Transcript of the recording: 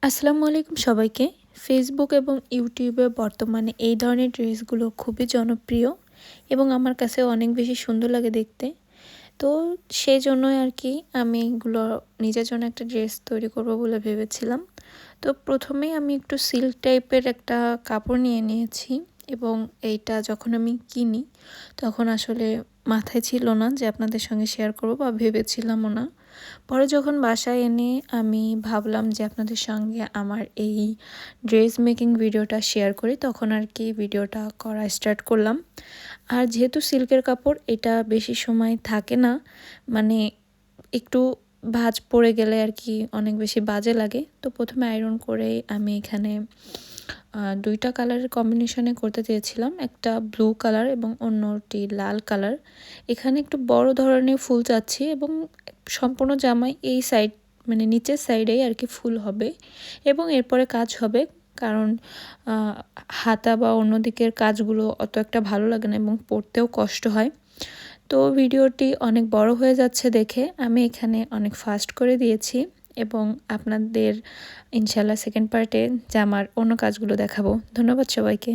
আসসালামু আলাইকুম সবাইকে। ফেসবুক এবং ইউটিউবে বর্তমানে এই ধরনের ড্রেসগুলো খুবই জনপ্রিয় এবং আমার কাছেও অনেক বেশি সুন্দর লাগে দেখতে। তো সেজন্যই আর কি আমি এগুলো নিজের জন্য একটা ড্রেস তৈরি করব বলে ভেবেছিলাম। তো প্রথমেই আমি একটু সিল্ক টাইপের একটা কাপড় নিয়ে নিয়েছি এবং এইটা যখন আমি কিনি তখন আসলে মাথায় ছিল না যে আপনাদের সঙ্গে শেয়ার করব বা ভেবেছিলামও না। পরে যখন বাসায় এনে আমি ভাবলাম যে আপনাদের সঙ্গে আমার এই ড্রেস মেকিং ভিডিওটা শেয়ার করি, তখন আর কি ভিডিওটা করা স্টার্ট করলাম। আর যেহেতু সিল্কের কাপড়, এটা বেশি সময় থাকে না, মানে একটু ভাঁজ পড়ে গেলে আর কি অনেক বেশি বাজে লাগে। তো প্রথমে আয়রন করে আমি এখানে দুইটা কালারের কম্বিনেশনে করতে চেয়েছিলাম, একটা ব্লু কালার এবং অন্যটি লাল কালার। এখানে একটু বড় ধরনের ফুল চাচ্ছি এবং সম্পূর্ণ জামায় এই সাইড মানে নিচের সাইডেই আর কি ফুল হবে এবং এরপরে কাজ হবে, কারণ হাতা বা অন্য দিকের কাজগুলো অত একটা ভালো লাগে না এবং পরতেও কষ্ট হয়। তো ভিডিওটি অনেক বড় হয়ে যাচ্ছে দেখে আমি এখানে অনেক ফাস্ট করে দিয়েছি এবং আপনাদের ইনশাল্লাহ সেকেন্ড পার্টে জামার অন্য কাজগুলো দেখাবো। ধন্যবাদ সবাইকে।